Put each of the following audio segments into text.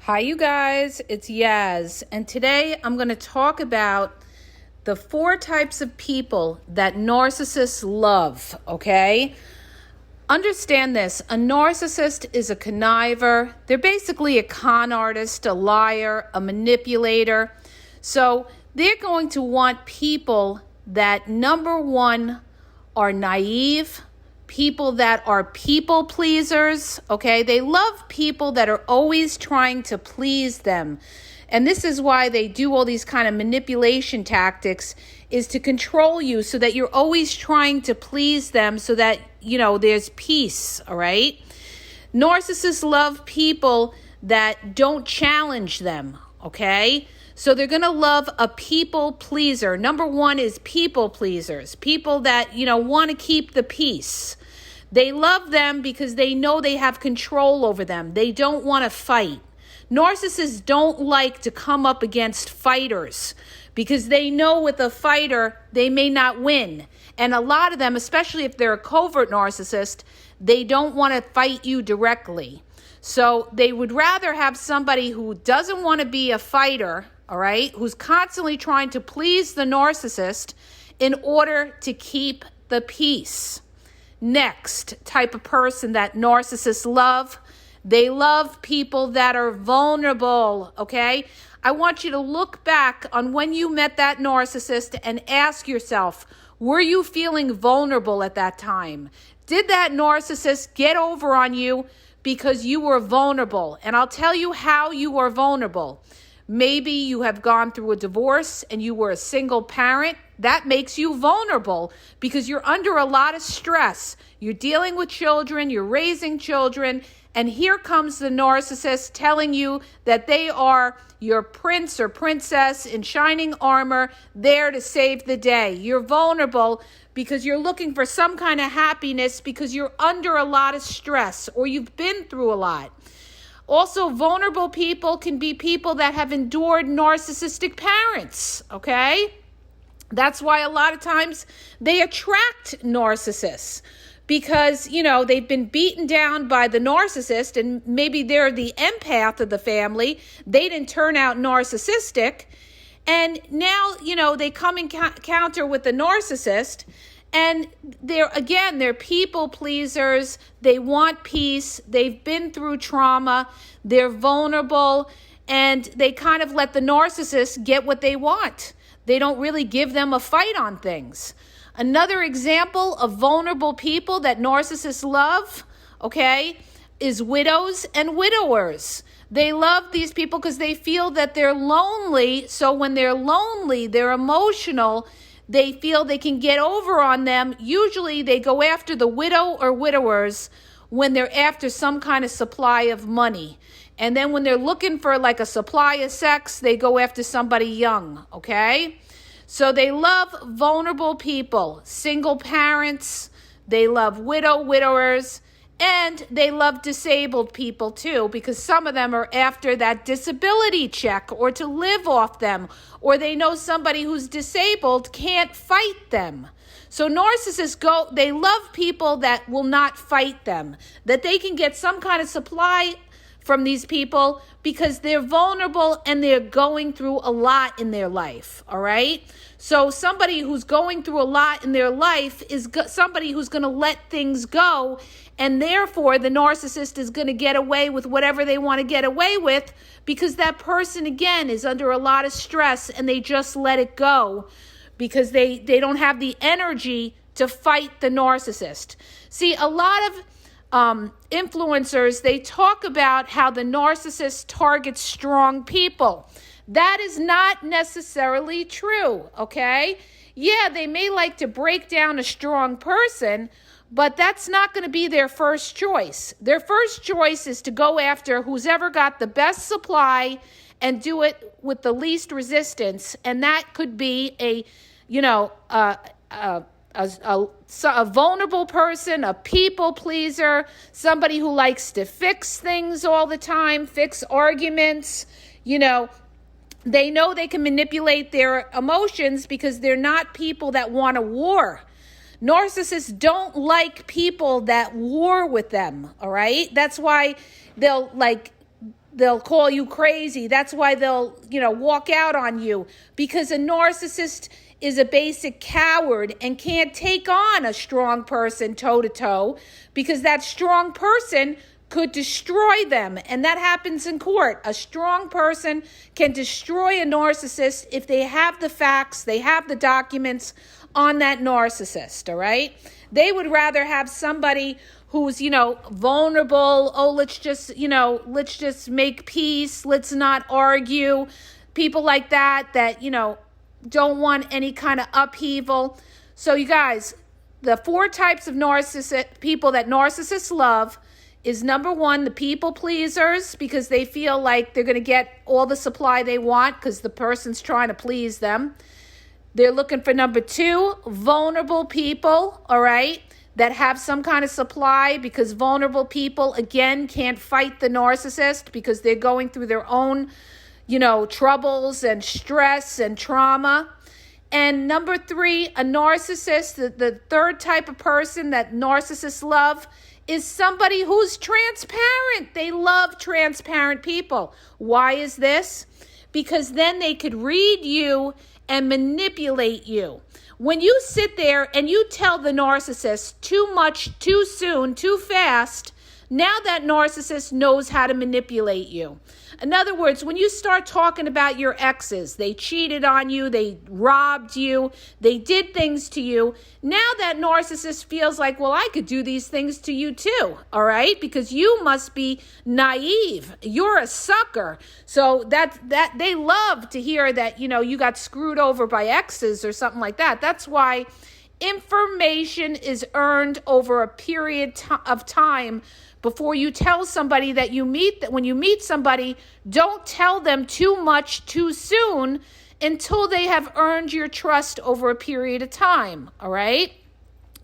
Hi, you guys. It's Yaz, and today I'm going to talk about the 4 types of people that narcissists love, okay? Understand this. A narcissist is a conniver. They're basically a con artist, a liar, a manipulator. So they're going to want people that, number one, are naive, people that are people pleasers, okay? They love people that are always trying to please them. And this is why they do all these kind of manipulation tactics, is to control you so that you're always trying to please them so that, there's peace, all right? Narcissists love people that don't challenge them, okay? So they're going to love a people pleaser. Number one is people pleasers, people that, want to keep the peace. They love them because they know they have control over them. They don't want to fight. Narcissists don't like to come up against fighters because they know with a fighter, they may not win. And a lot of them, especially if they're a covert narcissist, they don't want to fight you directly. So they would rather have somebody who doesn't want to be a fighter, all right, who's constantly trying to please the narcissist in order to keep the peace. Next type of person that narcissists love, they love people that are vulnerable, okay? I want you to look back on when you met that narcissist and ask yourself, were you feeling vulnerable at that time? Did that narcissist get over on you because you were vulnerable? And I'll tell you how you are vulnerable. Maybe you have gone through a divorce and you were a single parent. That makes you vulnerable because you're under a lot of stress. You're dealing with children, you're raising children, and here comes the narcissist telling you that they are your prince or princess in shining armor, there to save the day. You're vulnerable because you're looking for some kind of happiness because you're under a lot of stress or you've been through a lot. Also, vulnerable people can be people that have endured narcissistic parents, okay? That's why a lot of times they attract narcissists because, they've been beaten down by the narcissist and maybe they're the empath of the family. They didn't turn out narcissistic. And now, they come encounter with the narcissist. And they're people pleasers. They want peace. They've been through trauma. They're vulnerable. And they kind of let the narcissist get what they want. They don't really give them a fight on things. Another example of vulnerable people that narcissists love, okay, is widows and widowers. They love these people because they feel that they're lonely. So when they're lonely, they're emotional. They feel they can get over on them. Usually they go after the widow or widowers when they're after some kind of supply of money. And then when they're looking for like a supply of sex, they go after somebody young, okay? So they love vulnerable people, single parents. They love widowers. And they love disabled people too, because some of them are after that disability check or to live off them, or they know somebody who's disabled can't fight them. So narcissists they love people that will not fight them, that they can get some kind of supply from these people because they're vulnerable and they're going through a lot in their life, all right? So somebody who's going through a lot in their life is somebody who's going to let things go, and therefore the narcissist is going to get away with whatever they want to get away with because that person, again, is under a lot of stress and they just let it go because they don't have the energy to fight the narcissist. See, a lot of influencers, they talk about how the narcissist targets strong people. That is not necessarily true, okay? Yeah, they may like to break down a strong person, but that's not going to be their first choice. Their first choice is to go after who's ever got the best supply and do it with the least resistance. And that could be a vulnerable person, a people pleaser, somebody who likes to fix things all the time, fix arguments. They know they can manipulate their emotions because they're not people that want a war. Narcissists don't like people that war with them, all right? That's why they'll they'll call you crazy. That's why they'll, walk out on you, because a narcissist is a basic coward and can't take on a strong person toe to toe, because that strong person could destroy them. And that happens in court. A strong person can destroy a narcissist if they have the facts, they have the documents on that narcissist, all right? They would rather have somebody who's, vulnerable. Oh, let's just make peace. Let's not argue. People like that, don't want any kind of upheaval. So you guys, the 4 types of people that narcissists love is, number 1, the people pleasers, because they feel like they're going to get all the supply they want because the person's trying to please them. They're looking for, number 2, vulnerable people, all right, that have some kind of supply, because vulnerable people, again, can't fight the narcissist because they're going through their own troubles and stress and trauma. And number 3, a narcissist, the 3rd type of person that narcissists love is somebody who's transparent. They love transparent people. Why is this? Because then they could read you and manipulate you. When you sit there and you tell the narcissist too much, too soon, too fast, now that narcissist knows how to manipulate you. In other words, when you start talking about your exes, they cheated on you, they robbed you, they did things to you. Now that narcissist feels like, well, I could do these things to you too, all right? Because you must be naive. You're a sucker. So that they love to hear that, you got screwed over by exes or something like that. That's why information is earned over a period of time. Before you tell somebody that when you meet somebody, don't tell them too much too soon until they have earned your trust over a period of time, all right?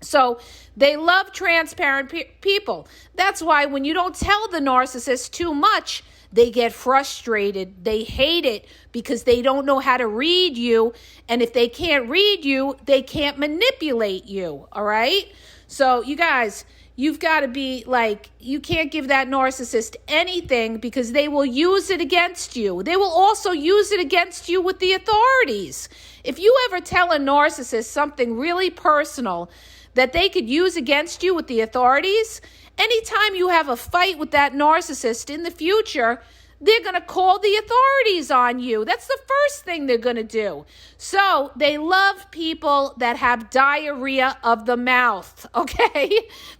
So they love transparent people. That's why when you don't tell the narcissist too much, they get frustrated. They hate it because they don't know how to read you. And if they can't read you, they can't manipulate you, all right? So you guys, you've got to be like, you can't give that narcissist anything because they will use it against you. They will also use it against you with the authorities. If you ever tell a narcissist something really personal that they could use against you with the authorities, anytime you have a fight with that narcissist in the future, they're going to call the authorities on you. That's the first thing they're going to do. So they love people that have diarrhea of the mouth, okay?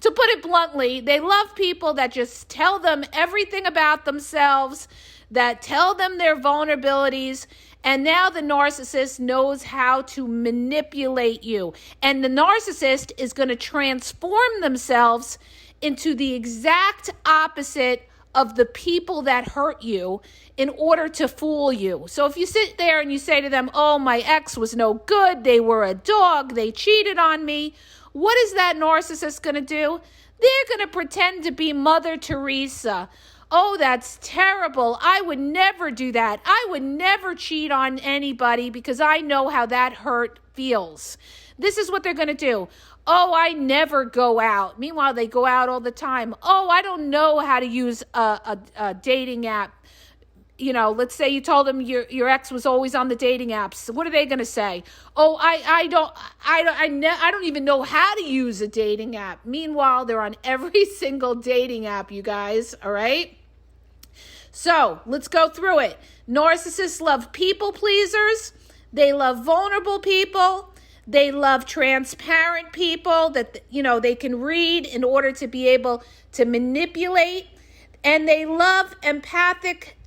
To put it bluntly, they love people that just tell them everything about themselves, that tell them their vulnerabilities, and now the narcissist knows how to manipulate you. And the narcissist is going to transform themselves into the exact opposite of the people that hurt you in order to fool you. So if you sit there and you say to them, oh, my ex was no good, they were a dog, they cheated on me, what is that narcissist going to do? They're going to pretend to be Mother Teresa. Oh, that's terrible. I would never do that. I would never cheat on anybody because I know how that hurt feels. This is what they're going to do. Oh, I never go out. Meanwhile, they go out all the time. Oh, I don't know how to use a dating app. Let's say you told them your ex was always on the dating apps. What are they going to say? Oh, I don't even know how to use a dating app. Meanwhile, they're on every single dating app, you guys, all right? So let's go through it. Narcissists love people pleasers. They love vulnerable people. They love transparent people that, they can read in order to be able to manipulate. And they love empathic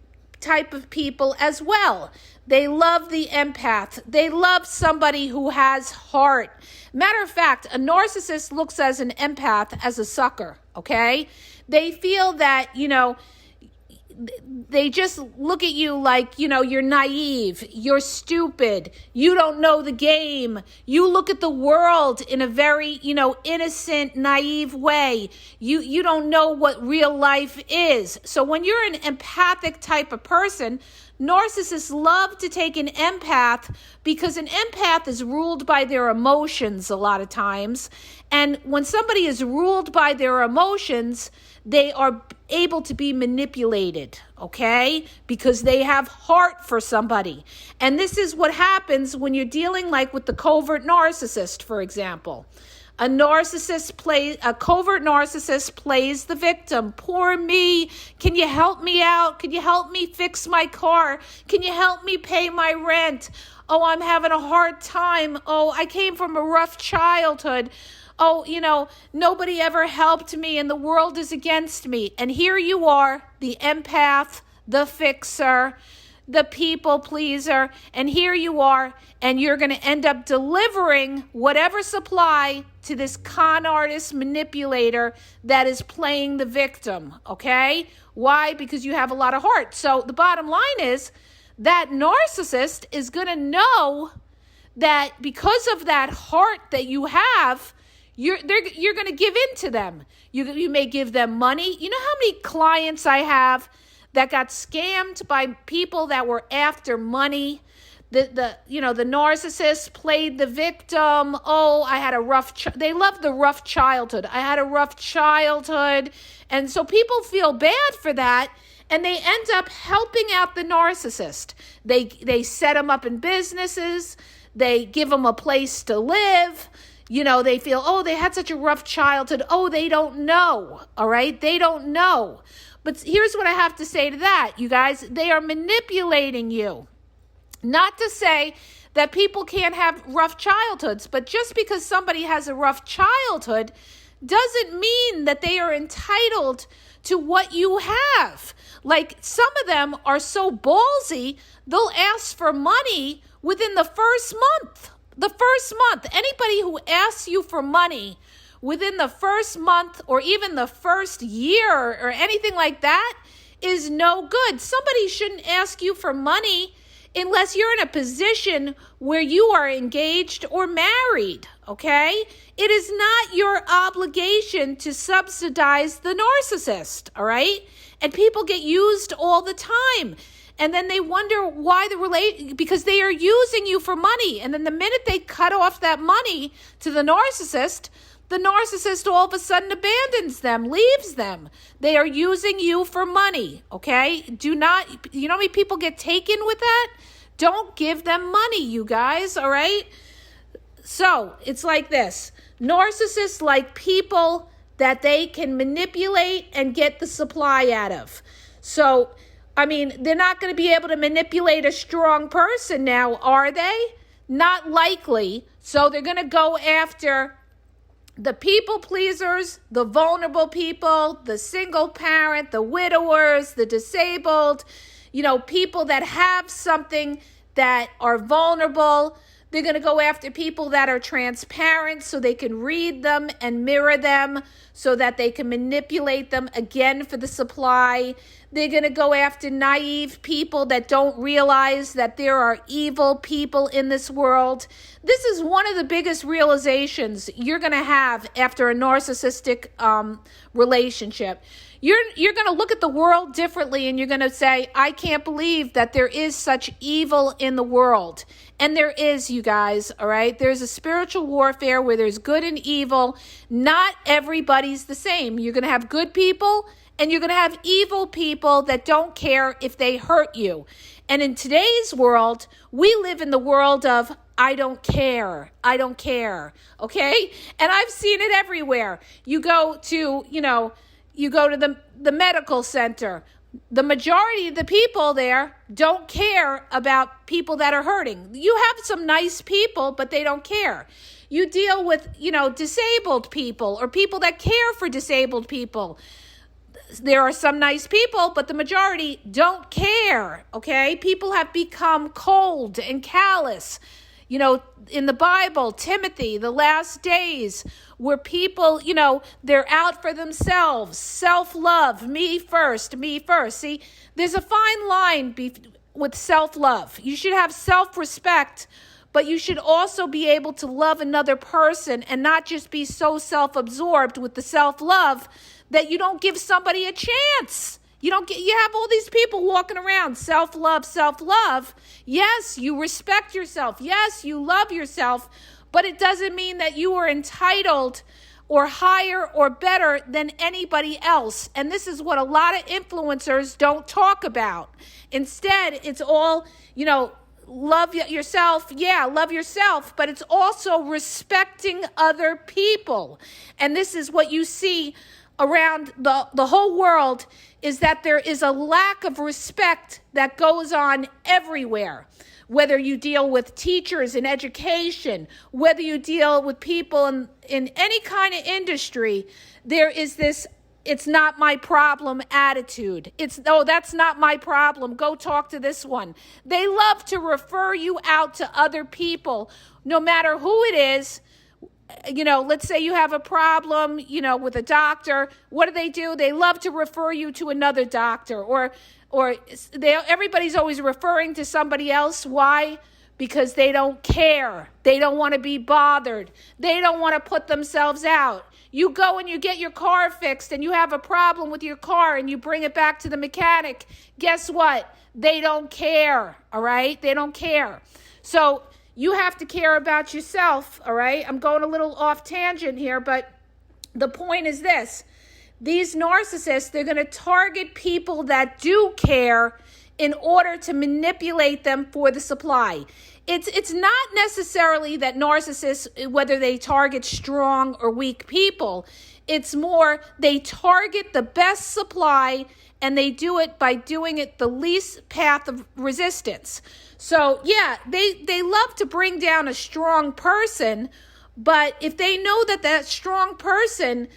type of people as well. They love the empath. They love somebody who has heart. Matter of fact, a narcissist looks as an empath as a sucker, okay? They feel that, they just look at you like, you're naive, you're stupid, you don't know the game. You look at the world in a very, innocent, naive way. You don't know what real life is. So when you're an empathic type of person, narcissists love to take an empath because an empath is ruled by their emotions a lot of times. And when somebody is ruled by their emotions, they are able to be manipulated, okay? Because they have heart for somebody. And this is what happens when you're dealing like with the covert narcissist, for example. A covert narcissist plays the victim. Poor me. Can you help me out? Can you help me fix my car? Can you help me pay my rent? Oh, I'm having a hard time. Oh, I came from a rough childhood. Oh, nobody ever helped me and the world is against me. And here you are, the empath, the fixer, the people pleaser, and here you are, and you're going to end up delivering whatever supply to this con artist manipulator that is playing the victim, okay? Why? Because you have a lot of heart. So the bottom line is that narcissist is going to know that because of that heart that you have, you're going to give in to them. You may give them money. You know how many clients I have that got scammed by people that were after money? The narcissist played the victim. Oh, I had a rough they love the rough childhood. I had a rough childhood. And so people feel bad for that, and they end up helping out the narcissist. They set them up in businesses. They give them a place to live. They feel, oh, they had such a rough childhood. Oh, they don't know. All right? They don't know. But here's what I have to say to that, you guys. They are manipulating you. Not to say that people can't have rough childhoods, but just because somebody has a rough childhood doesn't mean that they are entitled to what you have. Like, some of them are so ballsy, they'll ask for money within the first month. The first month. Anybody who asks you for money within the first month or even the first year or anything like that is no good. Somebody shouldn't ask you for money unless you're in a position where you are engaged or married, okay? It is not your obligation to subsidize the narcissist, all right? And people get used all the time. And then they wonder why because they are using you for money. And then the minute they cut off that money to the narcissist all of a sudden abandons them, leaves them. They are using you for money, okay? You know how many people get taken with that? Don't give them money, you guys, all right? So it's like this. Narcissists like people that they can manipulate and get the supply out of. So, they're not going to be able to manipulate a strong person now, are they? Not likely. So they're going to go after the people pleasers, the vulnerable people, the single parent, the widowers, the disabled, people that have something that are vulnerable. They're going to go after people that are transparent so they can read them and mirror them so that they can manipulate them again for the supply. They're going to go after naive people that don't realize that there are evil people in this world. This is one of the biggest realizations you're going to have after a narcissistic relationship. You're going to look at the world differently, and you're going to say, I can't believe that there is such evil in the world. And there is, you guys, all right? There's a spiritual warfare where there's good and evil. Not everybody's the same. You're going to have good people, and you're going to have evil people that don't care if they hurt you. And in today's world, we live in the world of, I don't care, okay? And I've seen it everywhere. You go to the medical center. The majority of the people there don't care about people that are hurting. You have some nice people, but they don't care. You deal with, disabled people or people that care for disabled people. There are some nice people, but the majority don't care, okay? People have become cold and callous. In the Bible, Timothy, the last days, where people, they're out for themselves, self-love, me first. See, there's a fine line with self-love. You should have self-respect, but you should also be able to love another person and not just be so self-absorbed with the self-love that you don't give somebody a chance. You have all these people walking around, self-love. Yes, you respect yourself. Yes, you love yourself, but it doesn't mean that you are entitled or higher or better than anybody else. And this is what a lot of influencers don't talk about. Instead, it's all, love yourself. Yeah, love yourself, but it's also respecting other people. And this is what you see around the whole world, is that there is a lack of respect that goes on everywhere. Whether you deal with teachers in education, whether you deal with people in any kind of industry, there is this "it's not my problem" attitude. That's not my problem. Go talk to this one. They love to refer you out to other people, no matter who it is. Let's say you have a problem, with a doctor. What do? They love to refer you to another doctor, or everybody's always referring to somebody else. Why? Because they don't care. They don't want to be bothered. They don't want to put themselves out. You go and you get your car fixed and you have a problem with your car and you bring it back to the mechanic. Guess what? They don't care, all right? They don't care. So you have to care about yourself, all right? I'm going a little off tangent here, but the point is this. These narcissists, they're going to target people that do care in order to manipulate them for the supply. It's not necessarily that narcissists, whether they target strong or weak people, it's more they target the best supply, and they do it by doing it the least path of resistance. So yeah, they love to bring down a strong person, but if they know that strong person,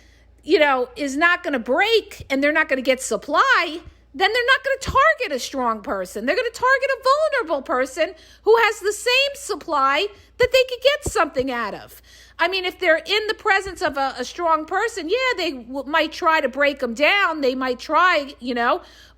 is not going to break and they're not going to get supply, then they're not going to target a strong person. They're going to target a vulnerable person who has the same supply that they could get something out of. I mean, if they're in the presence of a strong person, yeah, they might try to break them down. They might try,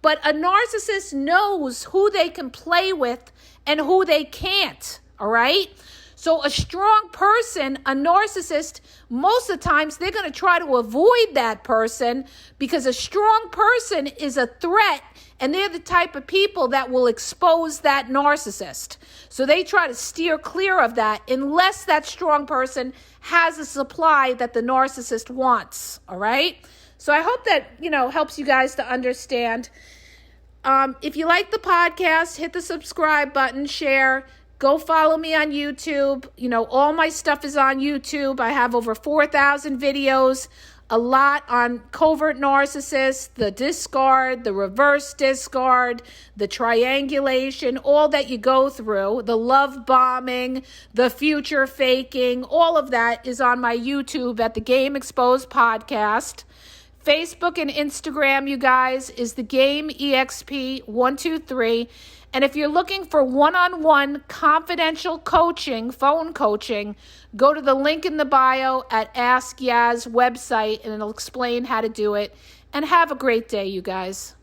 but a narcissist knows who they can play with and who they can't, all right? So a strong person, a narcissist, most of the times they're going to try to avoid that person because a strong person is a threat, and they're the type of people that will expose that narcissist. So they try to steer clear of that unless that strong person has a supply that the narcissist wants, all right? So I hope that, helps you guys to understand. If you like the podcast, hit the subscribe button, share. Go follow me on YouTube. All my stuff is on YouTube. I have over 4,000 videos, a lot on covert narcissists, the discard, the reverse discard, the triangulation, all that you go through, the love bombing, the future faking, all of that is on my YouTube at the Game Exposed Podcast. Facebook and Instagram, you guys, is the Game EXP123. And if you're looking for one-on-one confidential coaching, phone coaching, go to the link in the bio at Ask Yaz website, and it'll explain how to do it. And have a great day, you guys.